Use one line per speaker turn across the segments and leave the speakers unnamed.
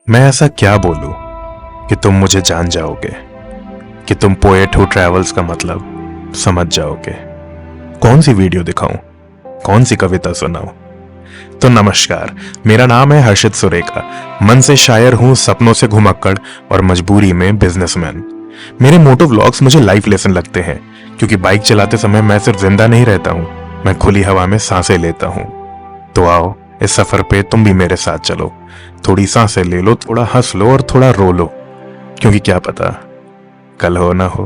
मैं ऐसा क्या बोलूं कि तुम मुझे जान जाओगे, कि तुम पोएट हु ट्रैवल्स का मतलब समझ जाओगे। कौन सी वीडियो दिखाऊं, कौन सी कविता सुनाऊं? तो नमस्कार, मेरा नाम है हर्षित सुरेखा। मन से शायर हूं, सपनों से घुमक्कड़ और मजबूरी में बिजनेसमैन। मेरे मोटो व्लॉग्स मुझे लाइफ लेसन लगते हैं, क्योंकि बाइक चलाते समय मैं सिर्फ जिंदा नहीं रहता हूं, मैं खुली हवा में सांसें लेता हूं। तो आओ, इस सफर पे तुम भी मेरे साथ चलो। थोड़ी सांसें ले लो, थोड़ा हंस लो और थोड़ा रो लो, क्योंकि क्या पता कल हो ना हो।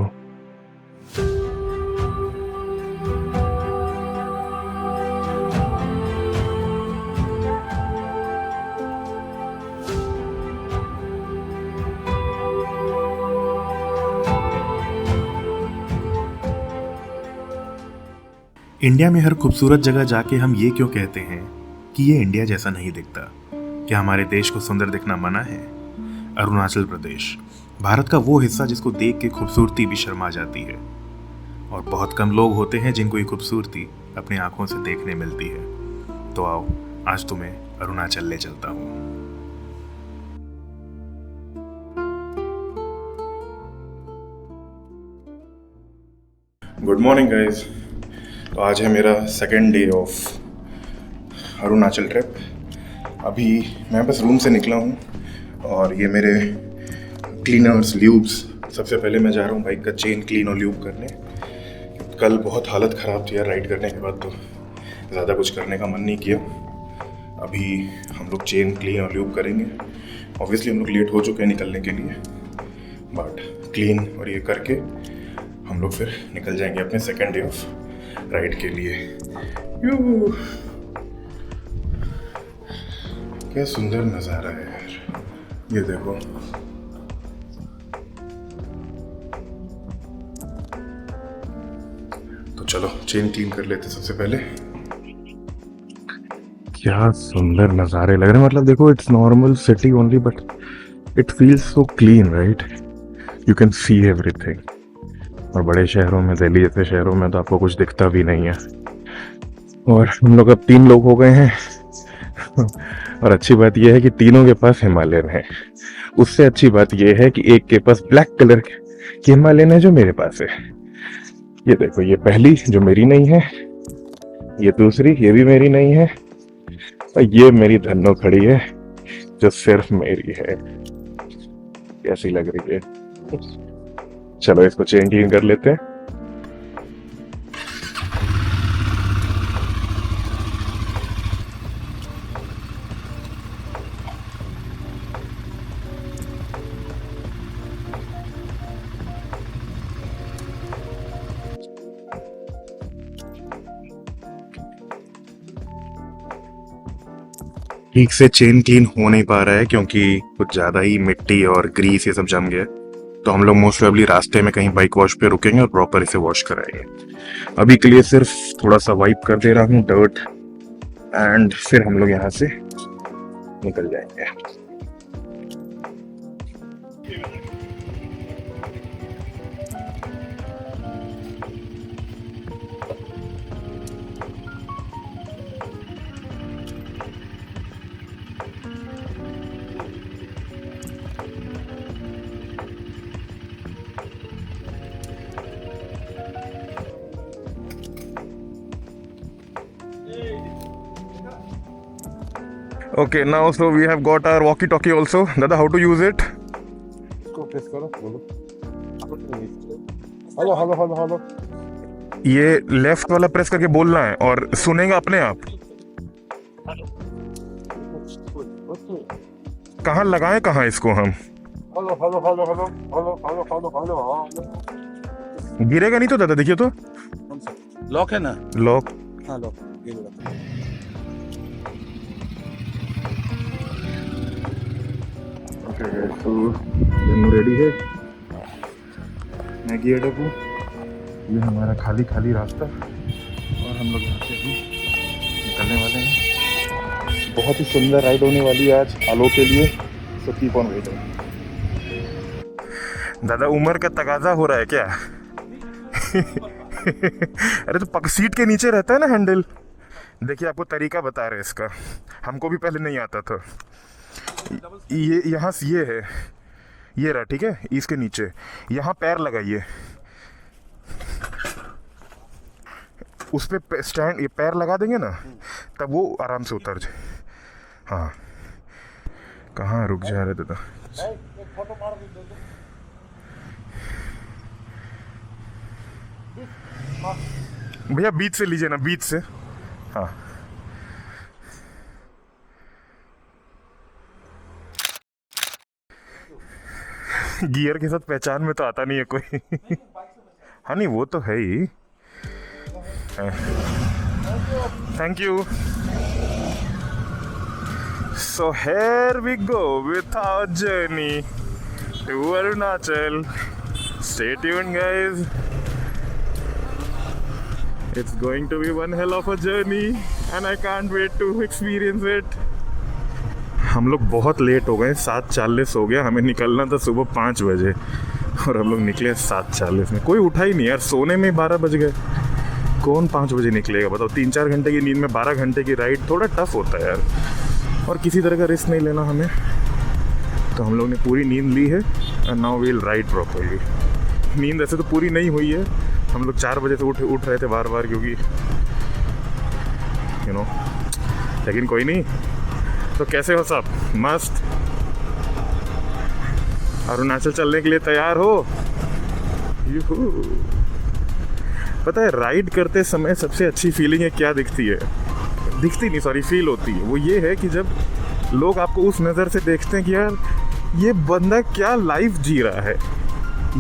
इंडिया में हर खूबसूरत जगह जाके हम ये क्यों कहते हैं कि ये इंडिया जैसा नहीं दिखता? क्या हमारे देश को सुंदर दिखना मना है? अरुणाचल प्रदेश, भारत का वो हिस्सा जिसको देख के खूबसूरती भी शर्मा जाती है, और बहुत कम लोग होते हैं जिनको ये खूबसूरती अपनी आंखों से देखने मिलती है। तो आओ, आज तुम्हें अरुणाचल ले चलता हूँ।
Good morning guys. तो आज है मेरा second day of Arunachal trip. अभी मैं बस रूम से निकला हूँ और ये मेरे क्लीनर्स ल्यूब्स, सबसे पहले मैं जा रहा हूँ बाइक का चेन क्लीन और ल्यूब करने। कल बहुत हालत ख़राब थी यार, राइड करने के बाद तो ज़्यादा कुछ करने का मन नहीं किया। अभी हम लोग चेन क्लीन और ल्यूब करेंगे। ऑब्वियसली हम लोग लेट हो चुके हैं निकलने के लिए, बट क्लीन और ये करके हम लोग फिर निकल जाएंगे अपने सेकेंड डे ऑफ राइड के लिए। यू, क्या सुंदर नज़ारा है यार, ये देखो। तो चलो चेन क्लीन कर लेते सबसे पहले।
क्या सुंदर नज़ारे लग रहे हैं। मतलब देखो, it's normal city only but it feels so clean, right? You can see everything. और बड़े शहरों में, दिल्ली जैसे शहरों में तो आपको कुछ दिखता भी नहीं है। और हम लोग अब 3 लोग हो गए हैं और अच्छी बात यह है कि तीनों के पास हिमालयन है। उससे अच्छी बात यह है कि एक के पास ब्लैक कलर की हिमालयन है जो मेरे पास है। ये देखो, ये पहली जो मेरी नहीं है, ये दूसरी, ये भी मेरी नहीं है, और ये मेरी धन्नो खड़ी है जो सिर्फ मेरी है। कैसी लग रही है? चलो इसको चेन क्लीन कर लेते हैं।
ठीक से चेन क्लीन हो नहीं पा रहा है क्योंकि कुछ ज़्यादा ही मिट्टी और ग्रीस ये सब जम गया। तो हम लोग मोस्ट प्रोबेबली रास्ते में कहीं बाइक वॉश पे रुकेंगे और प्रॉपर इसे वॉश कराएंगे। अभी के लिए सिर्फ थोड़ा सा वाइप कर दे रहा हूँ डर्ट, एंड फिर हम लोग यहाँ से निकल जाएंगे। Okay, now so we have got our walkie-talkie also. Dada, how to use it?
इसको प्रेस करो, बोलो। Hello hello hello hello.
ये लेफ्ट वाला प्रेस करके बोलना है और सुनेगा अपने आप। कहाँ लगाएं, कहाँ इसको हम?
Hello hello hello hello hello hello hello hello.
गिरेगा नहीं तो दादा? देखिए तो
लॉक है ना?
लॉक।
हाँ लॉक, ये लो।
तो दोनों रेडी है। मैं गियर डब्बू, ये हमारा खाली खाली रास्ता, और हम लोग यहाँ से अभी निकलने वाले हैं। बहुत ही सुंदर राइड होने वाली है आज आलो के लिए, सो कीप ऑन वेटिंग। दादा, उम्र का तकाजा हो रहा है क्या? अरे तो सीट के नीचे रहता है ना हैंडल। देखिए, आपको तरीका बता रहे हैं इसका, हमको भी पहले नहीं आता था। ये यहाँ से ये है, ये रहा, ठीक है, इसके नीचे यहाँ पैर लगाइए, उस पे स्टैंड, ये पैर लगा देंगे ना, तब वो आराम से उतर जाए। हाँ, कहाँ रुक जा रहे थे तो।
एक फोटो मार दो।
भैया बीच से लीजिए ना, बीच से। हाँ, गियर के साथ पहचान में तो आता नहीं है कोई। हाँ नहीं, वो तो है ही। Thank you. So here we go with our journey to Arunachal. Stay tuned, guys. It's going to be one hell of a journey and I can't wait to experience it. हम लोग बहुत लेट हो गए, 7:40 हो गया, हमें निकलना था सुबह 5 बजे और हम लोग निकले 7:40 में। कोई उठा ही नहीं यार, सोने में 12 बज गए। कौन 5 बजे निकलेगा बताओ? 3-4 घंटे की नींद में 12 घंटे की राइड थोड़ा टफ होता है यार, और किसी तरह का रिस्क नहीं लेना हमें। तो हम लोग ने पूरी नींद ली है and now we will ride properly. नींद ऐसे तो पूरी नहीं हुई है, हम लोग 4 बजे से उठ रहे थे बार बार, क्योंकि यू नो, लेकिन कोई नहीं। तो कैसे हो सब? मस्त? अरुणाचल चलने के लिए तैयार हो? यूहू। पता है राइड करते समय सबसे अच्छी फीलिंग है क्या दिखती है? दिखती नहीं, सॉरी, फील होती है। वो ये है कि जब लोग आपको उस नज़र से देखते हैं कि यार ये बंदा क्या लाइफ जी रहा है,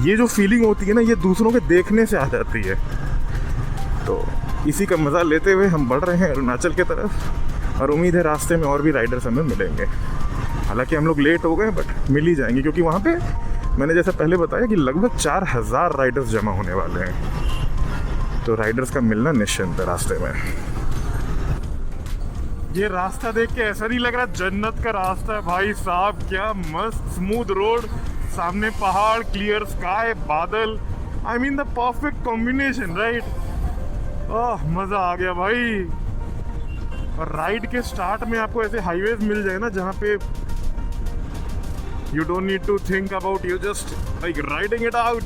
ये जो फीलिंग होती है ना, ये दूसरों के देखने से आ जाती है। तो इसी का मज़ा लेते हुए हम बढ़ रहे हैं अरुणाचल की तरफ, और उम्मीद है रास्ते में और भी राइडर्स हमें मिलेंगे। हालांकि हम लोग लेट हो गए, बट मिल ही जाएंगे, क्योंकि वहाँ पे मैंने जैसा पहले बताया कि लगभग 4000 राइडर्स जमा होने वाले हैं। तो राइडर्स का मिलना निश्चिंत है रास्ते में। ये रास्ता देख के ऐसा नहीं लग रहा जन्नत का रास्ता है भाई साहब? क्या मस्त स्मूथ रोड, सामने पहाड़, क्लियर स्काई, बादल। I mean the perfect combination, right? Oh, मजा आ गया भाई। और राइड के स्टार्ट में आपको ऐसे हाईवेज मिल जाए ना, जहाँ पे you don't need to think about, you just like riding it out.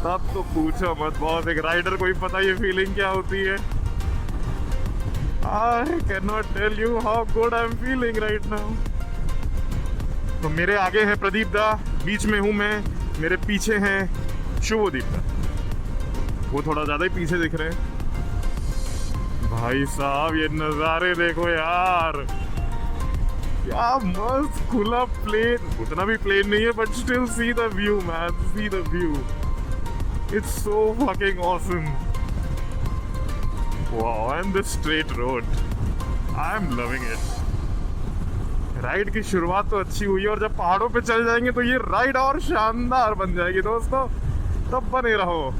तब तो पूछो मत बॉस, एक राइडर को ही पता ये फीलिंग क्या होती है। I cannot tell you how good I'm feeling right now. तो मेरे आगे है प्रदीप दा, बीच में हूँ मैं, मेरे पीछे हैं शुभदीप दा, वो थोड़ा ज़्यादा ही पीछे दिख रहे हैं। भाई साहब ये नज़ारे देखो यार, क्या मस्त खुला प्लेन। उतना भी प्लेन नहीं है, but still see the view man, see the view. It's so fucking awesome. Wow, and this straight road, I'm loving it. Ride की शुरुआत तो अच्छी हुई है, और जब पहाड़ों पे चल जाएंगे तो ये राइड और शानदार बन जाएगी दोस्तों। तब बने रहो।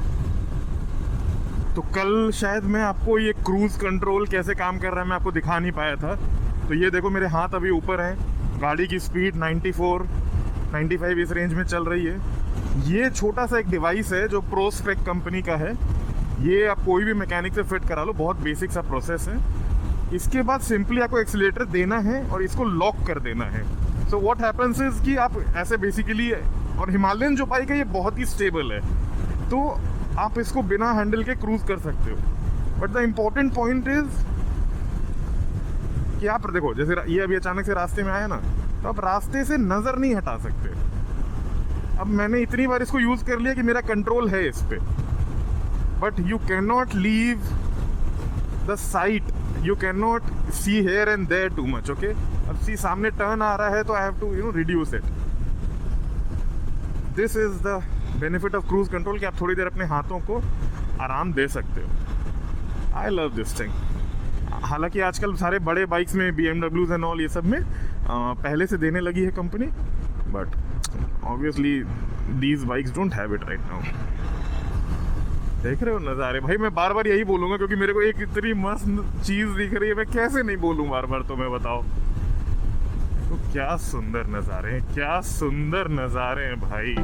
तो कल शायद मैं आपको ये क्रूज कंट्रोल कैसे काम कर रहा है मैं आपको दिखा नहीं पाया था। तो ये देखो मेरे हाथ अभी ऊपर हैं, गाड़ी की स्पीड 94, 95 इस रेंज में चल रही है। ये छोटा सा एक डिवाइस है जो प्रोस्पेक कंपनी का है। ये आप कोई भी मैकेनिक से फिट करा लो, बहुत बेसिक सा प्रोसेस है। इसके बाद सिंपली आपको एक्सीलेटर देना है और इसको लॉक कर देना है। सो व्हाट हैपेंस इज कि आप ऐसे बेसिकली, और हिमालयन जो बाइक है ये बहुत ही स्टेबल है, तो आप इसको बिना हैंडल के क्रूज कर सकते हो। But the important point is कि आप देखो, जैसे ये अभी अचानक से रास्ते में आया ना, तो आप रास्ते से नज़र नहीं हटा सकते। अब मैंने इतनी बार इसको यूज़ कर लिया कि मेरा कंट्रोल है इस पर, but you cannot leave the sight, you cannot see here and there too much, okay? अब सी सामने टर्न आ रहा है तो I have to reduce it. This is the benefit of cruise control कि आप थोड़ी देर अपने हाथों को आराम दे सकते हो। I love this thing. हालांकि आजकल सारे बड़े बाइक्स में BMWs एंड ऑल ये सब में पहले से देने लगी है company, but obviously these bikes don't have it right now. देख रहे हो नज़ारे भाई? मैं बार बार यही बोलूँगा क्योंकि मेरे को एक इतनी मस्त चीज़ दिख रही है, मैं कैसे नहीं बोलूँ बार बार, तो मैं बताओ। तो क्या सुंदर नज़ारे हैं, क्या सुंदर नज़ारे हैं भाई।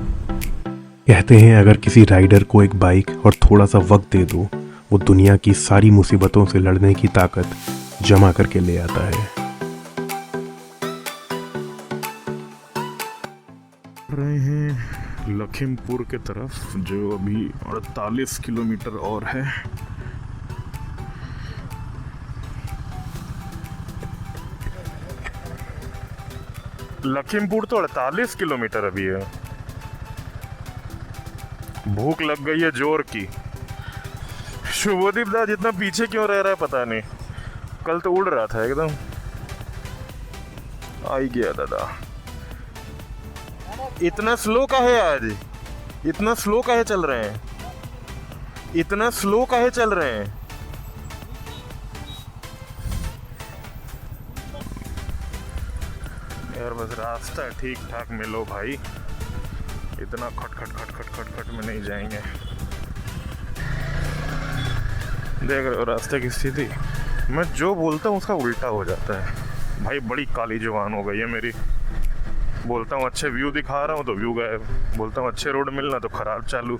कहते हैं अगर किसी राइडर को एक बाइक और थोड़ा सा वक्त दे दो, वो दुनिया की सारी मुसीबतों से लड़ने की ताकत जमा करके ले आता है।
रहे हैं लखीमपुर के तरफ, जो अभी 48 किलोमीटर और है। लखीमपुर तो 48 किलोमीटर अभी है। भूख लग गई है जोर की। शुभदीप दा जितना पीछे क्यों रह रहा है पता नहीं, कल तो उड़ रहा था एकदम। आई गया दादा। इतना स्लो काहे आज, इतना स्लो काहे चल रहे हैं, इतना स्लो काहे चल रहे हैं? यार बस रास्ता ठीक ठाक मिलो भाई, इतना खट खट खट खट खट खट में नहीं जाएंगे। देख रहे हो रास्ते की स्थिति, मैं जो बोलता हूँ उसका उल्टा हो जाता है भाई। बड़ी काली जुबान हो गई है मेरी। बोलता हूँ अच्छे व्यू दिखा रहा हूँ तो व्यू गायब, बोलता हूँ अच्छे रोड मिलना तो खराब चालू।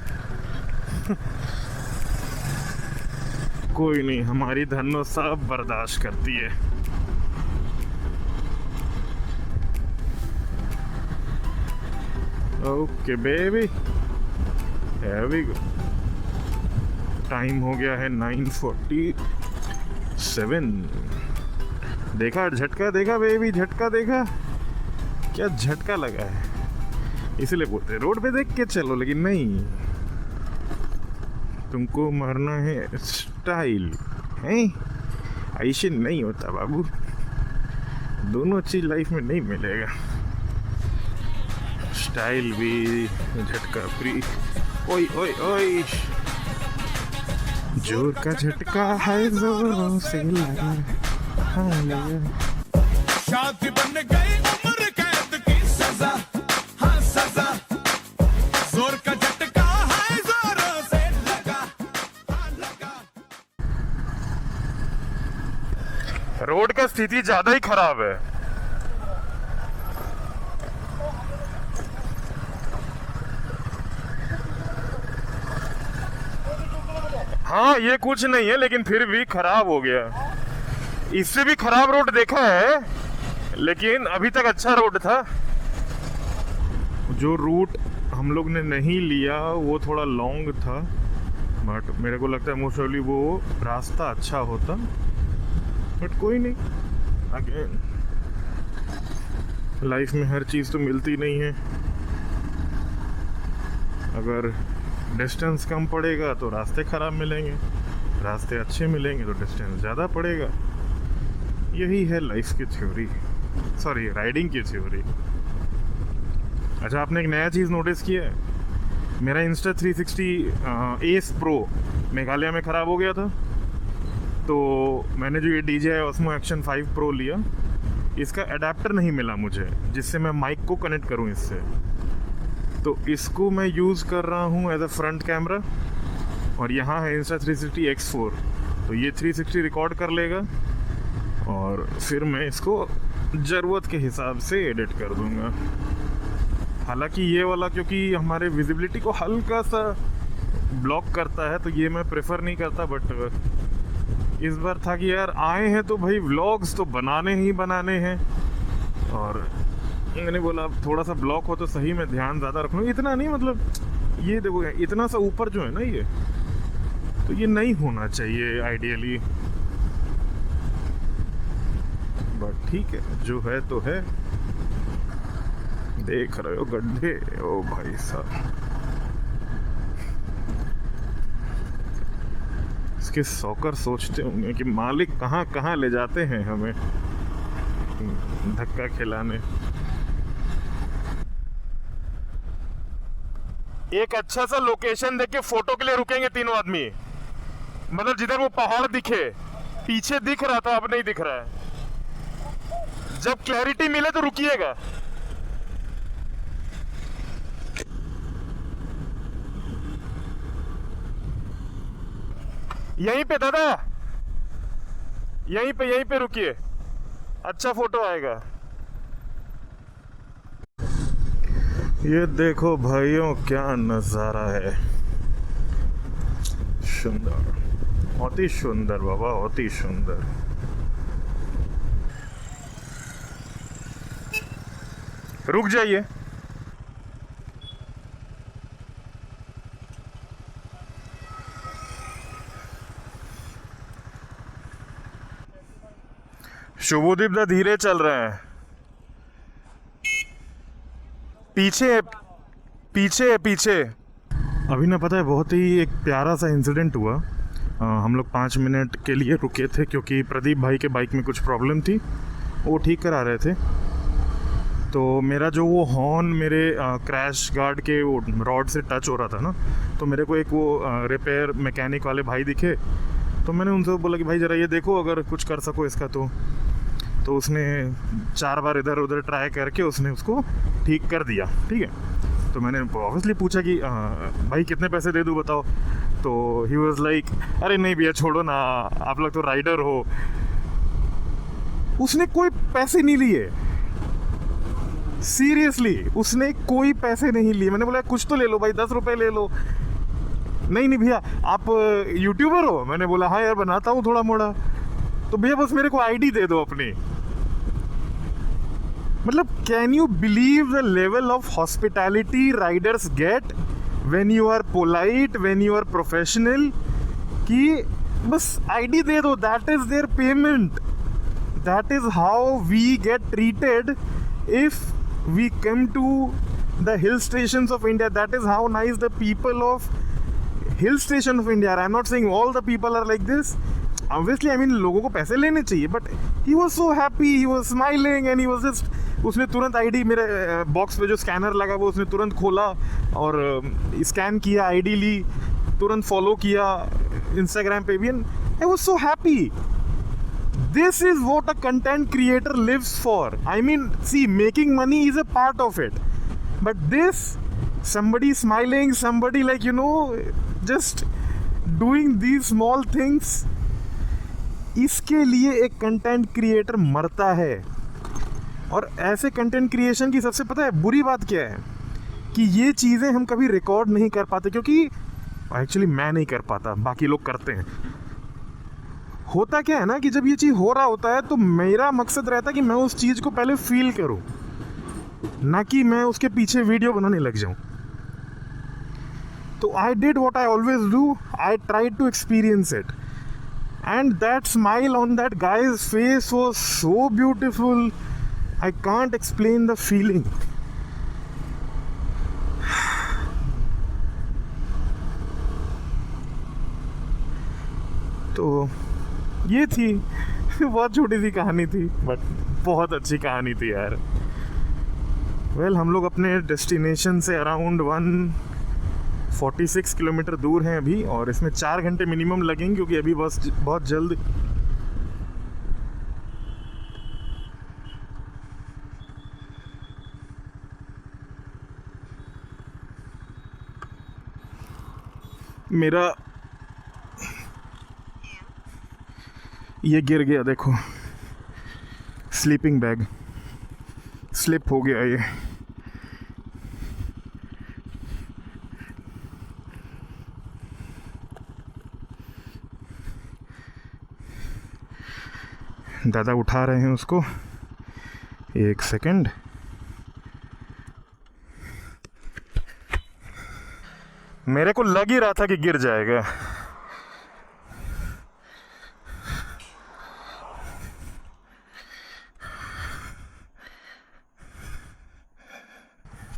कोई नहीं, हमारी धन्नो सब बर्दाश्त करती है। Okay baby, here we go। Time हो गया है 9:47। देखा झटका, देखा बेबी झटका, देखा क्या झटका लगा है। इसलिए बोलते रोड पे देख के चलो, लेकिन नहीं, तुमको मारना है स्टाइल है। ऐसे नहीं होता बाबू, दोनों चीज लाइफ में नहीं मिलेगा। स्टाइल भी, झटका फ्री। ओए ओए ओए, जोर का झटका है जोरों से लगा।
शादी बन गई उम्र कैद की सजा, हाँ सजा। जोर का झटका है जोरों से लगा, हाँ लगा।
रोड का स्थिति ज्यादा ही खराब है। हाँ ये कुछ नहीं है, लेकिन फिर भी खराब हो गया। इससे भी खराब रोड देखा है, लेकिन अभी तक अच्छा रोड था। जो रूट हम लोग ने नहीं लिया वो थोड़ा लॉन्ग था, बट मेरे को लगता है मोस्टली वो रास्ता अच्छा होता। बट कोई नहीं, अगेन लाइफ में हर चीज़ तो मिलती नहीं है। अगर डिस्टेंस कम पड़ेगा तो रास्ते ख़राब मिलेंगे, रास्ते अच्छे मिलेंगे तो डिस्टेंस ज़्यादा पड़ेगा। यही है लाइफ की थ्योरी, सॉरी राइडिंग की थ्योरी। अच्छा, आपने एक नया चीज़ नोटिस किया है? मेरा इंस्टा 360 एस प्रो मेघालय में ख़राब हो गया था, तो मैंने जो ये DJI Osmo Action 5 Pro लिया, इसका अडेप्टर नहीं मिला मुझे जिससे मैं माइक को कनेक्ट करूं इससे। तो इसको मैं यूज़ कर रहा हूं एज अ फ्रंट कैमरा, और यहाँ है इंस्टा 360 X4, तो ये 360 रिकॉर्ड कर लेगा और फिर मैं इसको ज़रूरत के हिसाब से एडिट कर दूंगा। हालांकि ये वाला क्योंकि हमारे विजिबिलिटी को हल्का सा ब्लॉक करता है, तो ये मैं प्रेफर नहीं करता। बट इस बार था कि यार आए हैं तो भाई व्लॉग्स तो बनाने ही बनाने हैं, और मैंने बोला अब थोड़ा सा ब्लॉक हो तो सही में ध्यान ज़्यादा रखूँ। इतना नहीं, मतलब ये देखो इतना सा ऊपर जो है ना, ये तो ये नहीं होना चाहिए आइडियली, बट ठीक है जो है तो है। देख रहे हो गड्ढे, ओ भाई साहब, इसके सौकर सोचते होंगे कि मालिक कहाँ कहाँ ले जाते हैं हमें धक्का खिलाने। एक अच्छा सा लोकेशन देख के फोटो के लिए रुकेंगे तीनों आदमी, मतलब जिधर वो पहाड़ दिखे। पीछे दिख रहा था, अब नहीं दिख रहा है। जब क्लैरिटी मिले तो रुकिएगा। यहीं पे दादा, यहीं पे रुकिए, अच्छा फोटो आएगा। ये देखो भाइयों क्या नज़ारा है, सुंदर, बहुत ही सुंदर बाबा, बहुत ही सुंदर। रुक जाइए,
शुभदीप दा धीरे चल रहे हैं, पीछे पीछे पीछे। अभी ना पता है, बहुत ही एक प्यारा सा इंसिडेंट हुआ। हम लोग 5 मिनट के लिए रुके थे क्योंकि प्रदीप भाई के बाइक में कुछ प्रॉब्लम थी, वो ठीक करा रहे थे। तो मेरा जो वो हॉर्न मेरे क्रैश गार्ड के वो रॉड से टच हो रहा था ना, तो मेरे को एक वो रिपेयर मैकेनिक वाले भाई दिखे, तो मैंने उनसे बोला कि भाई ज़रा ये देखो अगर कुछ कर सको इसका। तो उसने 4 बार इधर उधर ट्राई करके उसने उसको ठीक कर दिया, ठीक है। तो मैंने ऑब्वियसली पूछा कि भाई कितने पैसे दे दूँ बताओ। तो ही वॉज लाइक अरे नहीं भैया छोड़ो ना, आप लोग तो राइडर हो। उसने कोई पैसे नहीं लिए, सीरियसली उसने कोई पैसे नहीं लिए। मैंने बोला कुछ तो ले लो भाई, 10 रुपए ले लो। नहीं भैया आप यूट्यूबर हो? मैंने बोला हाँ यार बनाता हूँ थोड़ा मोड़ा। तो भैया बस मेरे को आईडी दे दो अपनी। मतलब can you believe the level of hospitality riders get when you are polite, when you are professional, कि बस आईडी दे दो, that is their payment. That is how we get treated if we come to the hill stations of India. That is how nice the people of hill station of India are. I'm not saying all the people are like this. Obviously, I mean लोगों को पैसे लेने चाहिए, but he was so happy, he was smiling and he was just, उसने तुरंत ID मेरे box पे जो स्कैनर लगा वो उसने तुरंत खोला और स्कैन किया, आईडी ली, तुरंत फॉलो किया इंस्टाग्राम पे भी, and I was so happy. This is what a content creator lives for. I mean, see, making money is a part of it. But this, somebody smiling, somebody like, you know, just doing these small things, इसके लिए एक content creator मरता है। और ऐसे content creation की सबसे पता है बुरी बात क्या है, कि ये चीज़ें हम कभी रिकॉर्ड नहीं कर पाते, क्योंकि एक्चुअली मैं नहीं कर पाता, बाकी लोग करते हैं। होता क्या है ना कि जब ये चीज़ हो रहा होता है तो मेरा मकसद रहता है कि मैं उस चीज़ को पहले फील करूं, ना कि मैं उसके पीछे वीडियो बनाने लग जाऊं। तो I did what I always do, I tried to experience it, and that smile on that guy's face was so beautiful, I can't explain the feeling. तो ये थी बहुत छोटी सी कहानी थी, बट बहुत अच्छी कहानी थी यार। वेल, हम लोग अपने डेस्टिनेशन से अराउंड 146 किलोमीटर दूर हैं अभी, और इसमें 4 घंटे मिनिमम लगेंगे क्योंकि अभी बस बहुत जल्द मेरा ये गिर गया, देखो स्लीपिंग बैग स्लिप हो गया ये। दादा उठा रहे हैं उसको, 1 सेकंड। मेरे को लग ही रहा था कि गिर जाएगा।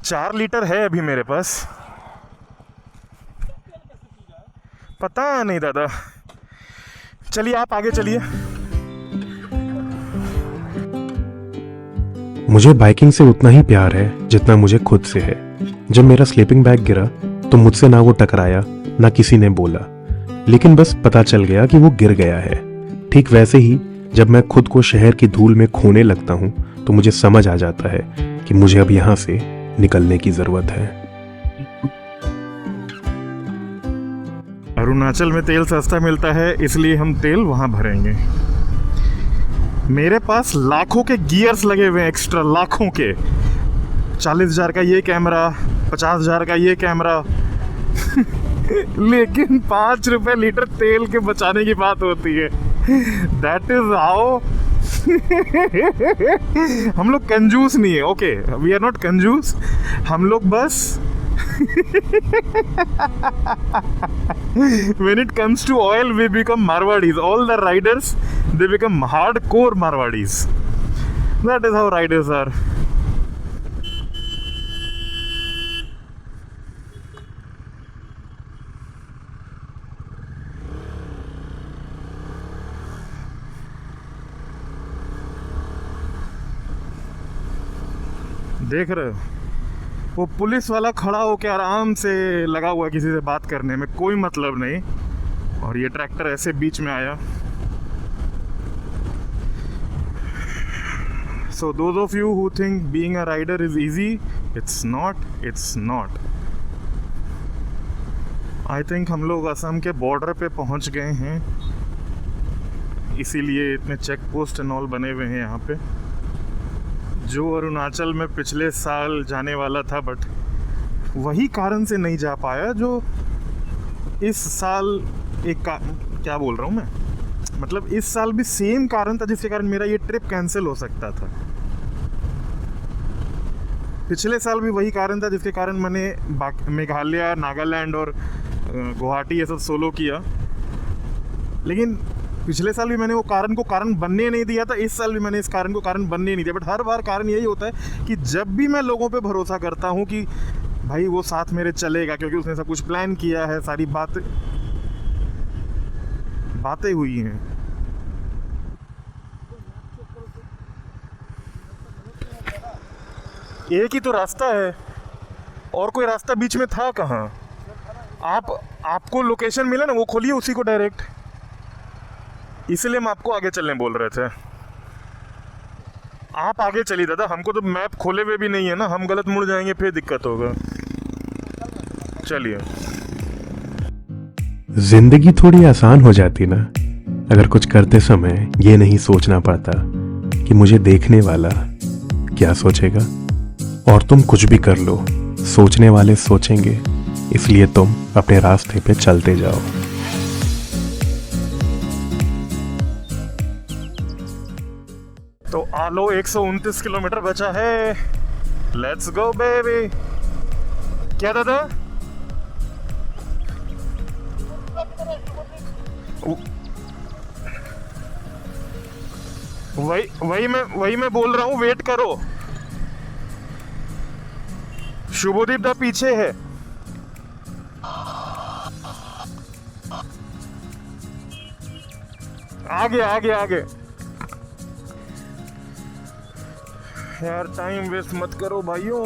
चार लीटर है अभी मेरे पास, पता नहीं दादा। चलिए आप आगे चलिए।
मुझे बाइकिंग से उतना ही प्यार है जितना मुझे खुद से है। जब मेरा स्लीपिंग बैग गिरा तो मुझसे ना वो टकराया ना किसी ने बोला, लेकिन बस पता चल गया कि वो गिर गया है। ठीक वैसे ही जब मैं खुद को शहर की धूल में खोने लगता हूँ तो मुझे समझ आ जाता है कि मुझे अब यहाँ से निकलने की जरूरत है।
अरुणाचल में तेल सस्ता मिलता है, इसलिए हम तेल वहाँ भरेंगे। मेरे पास लाखों के गियर्स लगे हुए हैं, एक्स्ट्रा लाखों के। 40,000 का ये कैमरा, 50,000 का ये कैमरा लेकिन 5 रुपए लीटर तेल के बचाने की बात होती है। दैट इज हाउ हम लोग कंजूस नहीं है, ओके, वी आर नॉट कंजूस। हम लोग बस when it comes to oil we become Marwadis. All the riders
they become hardcore Marwadis. That is how riders are. देख रहे हो, वो पुलिस वाला खड़ा होकर आराम से लगा हुआ है किसी से बात करने में, कोई मतलब नहीं, और ये ट्रैक्टर ऐसे बीच में आया. So those of you who think being a rider is easy, it's not. I think हम लोग असम के बॉर्डर पे पहुंच गए हैं, इसीलिए इतने चेक पोस्ट एंड ऑल बने हुए हैं यहाँ पे. जो अरुणाचल में पिछले साल जाने वाला था, बट वही कारण से नहीं जा पाया जो इस साल क्या बोल रहा हूँ मैं, मतलब इस साल भी सेम कारण था जिसके कारण मेरा ये ट्रिप कैंसिल हो सकता था. पिछले साल भी वही कारण था जिसके कारण मैंने मेघालय, नागालैंड और गुवाहाटी ये सब सोलो किया. लेकिन पिछले साल भी मैंने वो कारण को कारण बनने नहीं दिया था, इस साल भी मैंने इस कारण को कारण बनने नहीं दिया. बट हर बार कारण यही होता है कि जब भी मैं लोगों पे भरोसा करता हूँ कि भाई वो साथ मेरे चलेगा, क्योंकि उसने सब कुछ प्लान किया है, सारी बातें हुई हैं. एक ही तो रास्ता है, और कोई रास्ता बीच में था कहाँ? आपको लोकेशन मिला ना, वो खोलिए उसी को डायरेक्ट. इसलिए हम आपको आगे चलने बोल रहे थे. आप आगे चलिए दादा, हमको तो मैप खोले हुए भी नहीं है ना, हम गलत मुड़ जाएंगे फिर दिक्कत होगा. चलिए.
जिंदगी थोड़ी आसान हो जाती ना अगर कुछ करते समय ये नहीं सोचना पड़ता कि मुझे देखने वाला क्या सोचेगा. और तुम कुछ भी कर लो, सोचने वाले सोचेंगे, इसलिए तुम अपने रास्ते पे चलते जाओ.
तो आलो 129 किलोमीटर बचा है. Let's go baby. क्या दादा? वही मैं बोल रहा हूँ, वेट करो. शुभदीप दा पीछे है. आगे. यार टाइम वेस्ट मत करो भाइयों.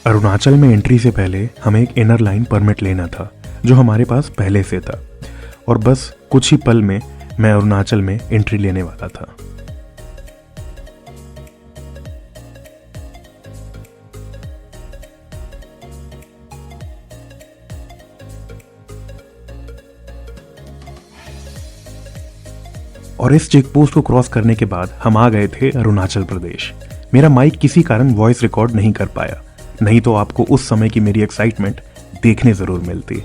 अरुणाचल में एंट्री से पहले हमें एक इनर लाइन परमिट लेना था जो हमारे पास पहले से था, और बस कुछ ही पल में मैं अरुणाचल में एंट्री लेने वाला था. और इस चेक पोस्ट को क्रॉस करने के बाद हम आ गए थे अरुणाचल प्रदेश. मेरा माइक किसी कारण वॉइस रिकॉर्ड नहीं कर पाया, नहीं तो आपको उस समय की मेरी एक्साइटमेंट देखने जरूर मिलती.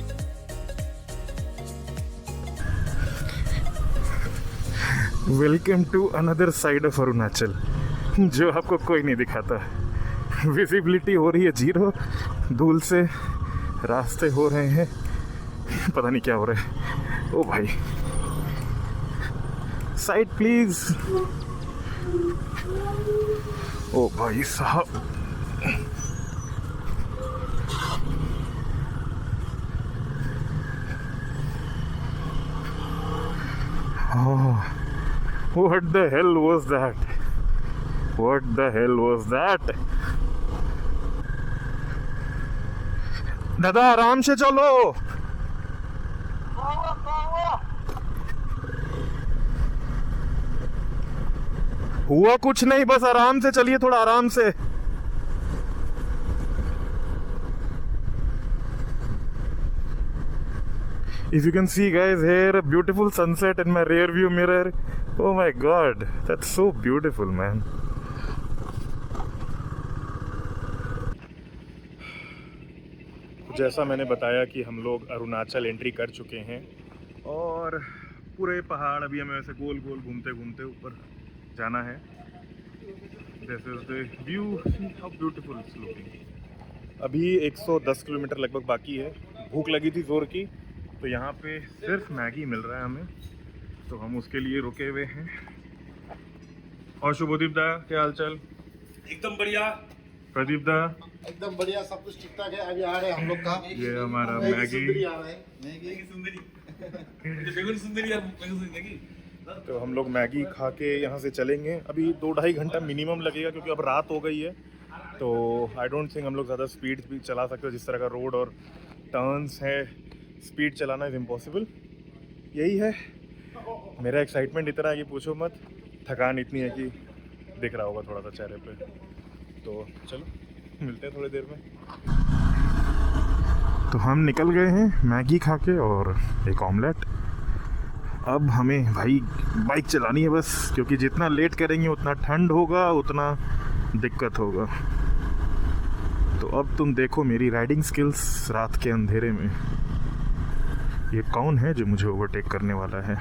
Welcome to another side of Arunachal, जो आपको कोई नहीं दिखाता. विजिबिलिटी हो रही है 0, धूल से रास्ते हो रहे हैं, पता नहीं क्या हो रहा है. ओ भाई, साइड प्लीज. ओ भाई साहब, what the hell was that? What the hell was that? दादा आराम से चलो. हुआ कुछ नहीं, बस आराम से चलिए, थोड़ा आराम से. If you can see guys, here a beautiful sunset in my rear view mirror. Oh my god, that's so beautiful man. जैसा मैंने बताया कि हम लोग अरुणाचल एंट्री कर चुके हैं, और पूरे पहाड़ अभी हमें ऐसे गोल गोल घूमते घूमते ऊपर जाना है. This is the view. See how beautiful it's looking. अभी 110 किलोमीटर लगभग बाकी है। भूख लगी थी ज़ोर की, तो यहाँ पे सिर्फ मैगी मिल रहा है हमें, तो हम उसके लिए रुके हुए हैं। और शुभदीप दा, क्या हाल चाल?
एकदम बढ़िया।
प्रदीप दा,
एकदम बढ़िया, सब कुछ ठीक ठाक है। अभी आ रहे हैं हम लोग का
ये हमारा
मैगी सुंदरी
मैगी।
आ रहा है।
मैगी सुंदरी बेगुन सुंदरी और बेगुन सुंदरी मैगी।
तो हम लोग मैगी खा के यहाँ से चलेंगे। अभी 2-2.5 घंटा मिनिमम लगेगा, क्योंकि अब रात हो गई है। तो आई डोंट थिंक हम लोग ज़्यादा स्पीड भी चला सकते हो। जिस तरह का रोड और टर्न्स है, स्पीड चलाना इज़ इम्पॉसिबल। यही है, मेरा एक्साइटमेंट इतना है कि पूछो मत। थकान इतनी है कि दिख रहा होगा थोड़ा सा चेहरे पे। तो चलो मिलते हैं थोड़ी देर में। तो हम निकल गए हैं मैगी खा के और एक ऑमलेट। अब हमें भाई बाइक चलानी है बस, क्योंकि जितना लेट करेंगे उतना ठंड होगा, उतना दिक्कत होगा। तो अब तुम देखो मेरी राइडिंग स्किल्स रात के अंधेरे में। ये कौन है जो मुझे ओवरटेक करने वाला है?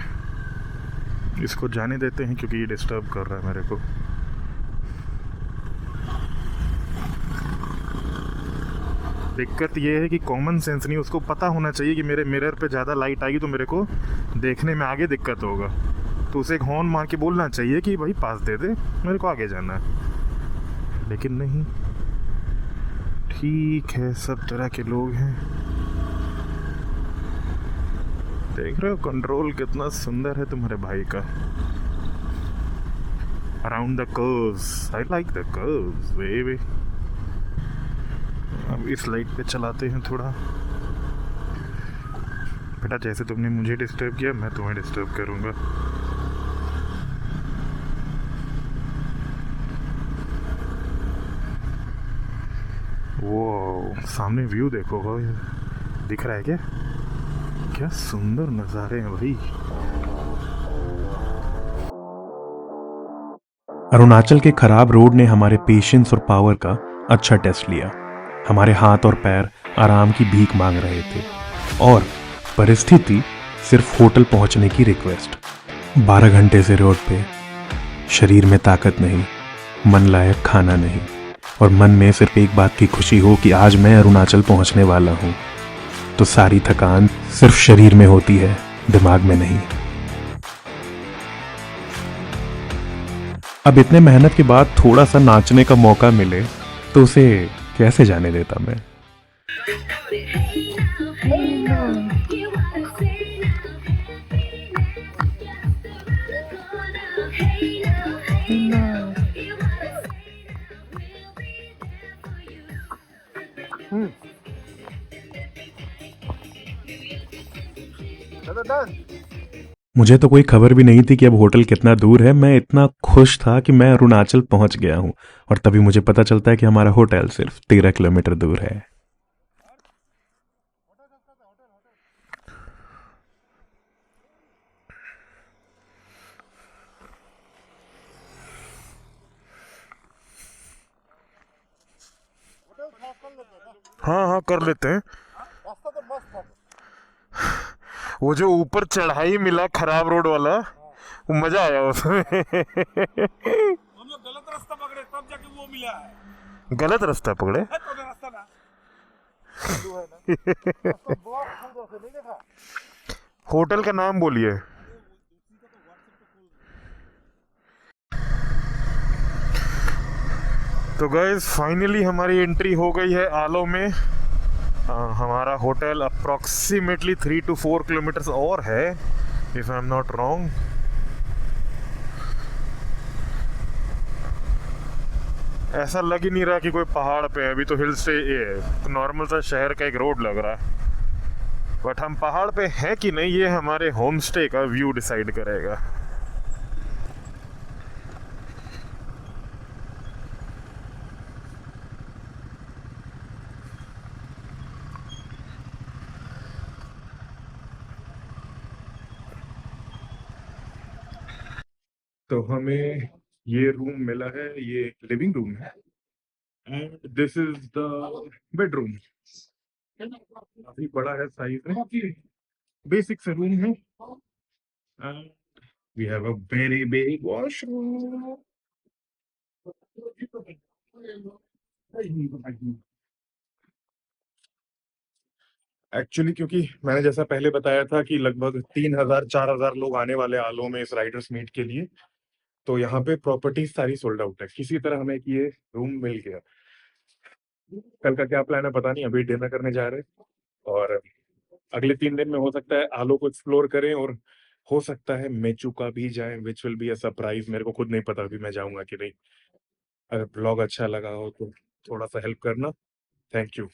इसको जाने देते हैं, क्योंकि ये डिस्टर्ब कर रहा है मेरे को। दिक्कत ये है कि कॉमन सेंस नहीं, उसको पता होना चाहिए कि मेरे मिरर पे ज़्यादा लाइट आएगी तो मेरे को देखने में आगे दिक्कत होगा। तो उसे एक हॉर्न मार के बोलना चाहिए कि भाई पास दे दे, मेरे को आगे जाना है। लेकिन नहीं, ठीक है, सब तरह के लोग हैं। देख रहे हो कंट्रोल कितना सुंदर है तुम्हारे भाई का। Around the curves, I like the curves baby. अब इस लाइट पे चलाते हैं थोड़ा। बेटा, जैसे तुमने मुझे डिस्टर्ब किया, मैं तुम्हें डिस्टर्ब करूंगा। वो सामने व्यू देखो भाई, दिख रहा है क्या? क्या सुंदर नज़ारे हैं भाई।
अरुणाचल के खराब रोड ने हमारे पेशेंस और पावर का अच्छा टेस्ट लिया। हमारे हाथ और पैर आराम की भीख मांग रहे थे और परिस्थिति सिर्फ होटल पहुंचने की रिक्वेस्ट। 12 घंटे से रोड पे, शरीर में ताकत नहीं, मन लायक खाना नहीं, और मन में सिर्फ एक बात की खुशी हो कि आज मैं अरुणाचल पहुंचने वाला हूं। तो सारी थकान सिर्फ शरीर में होती है, दिमाग में नहीं। अब इतने मेहनत के बाद थोड़ा सा नाचने का मौका मिले तो उसे कैसे जाने देता मैं।
चलो डन।
मुझे तो कोई खबर भी नहीं थी कि अब होटल कितना दूर है। मैं इतना खुश था कि मैं अरुणाचल पहुंच गया हूं, और तभी मुझे पता चलता है कि हमारा होटल सिर्फ 13 किलोमीटर दूर है।
हाँ हाँ, कर लेते हैं।
रास्ता तो मस्त था।
वो जो ऊपर चढ़ाई मिला खराब रोड वाला, वो मजा आया उसमें।
हम लोग गलत रास्ता पकड़े तब जाके वो मिला है।
गलत रास्ता पकड़े।
है तो रास्ता ना।
रास्ता बहुत सुंदर से नहीं देखा।
होटल का नाम बोलिए। तो गाइस फाइनली हमारी एंट्री हो गई है आलो में। हमारा होटल अप्रॉक्सीमेटली 3 to 4 किलोमीटर्स और है, if I am not wrong. ऐसा लग ही नहीं रहा कि कोई पहाड़ पे है, अभी तो हिल स्टे है, नॉर्मल सा शहर का एक रोड लग रहा है। बट हम पहाड़ पे हैं कि नहीं, ये हमारे होम स्टे का व्यू डिसाइड करेगा। तो हमें ये रूम मिला है, ये लिविंग रूम है, and this is the bedroom. काफी बड़ा है साइज में, बेसिक सा रूम है, and we have a very big washroom. Actually क्योंकि मैंने जैसा पहले बताया था कि लगभग 3,000 4,000 लोग आने वाले आलो में इस राइडर्स मीट के लिए, तो यहाँ पे प्रॉपर्टीज सारी सोल्ड आउट है। किसी तरह हमें ये रूम मिल गया। कल का क्या प्लान है पता नहीं, अभी डिनर करने जा रहे हैं और अगले 3 दिन में हो सकता है आलो को एक्सप्लोर करें और हो सकता है मेचुका भी जाएं, which will be a surprise. मेरे को खुद नहीं पता अभी मैं जाऊंगा कि नहीं। अगर ब्लॉग अच्छा लगा हो तो थोड़ा सा हेल्प करना। Thank you.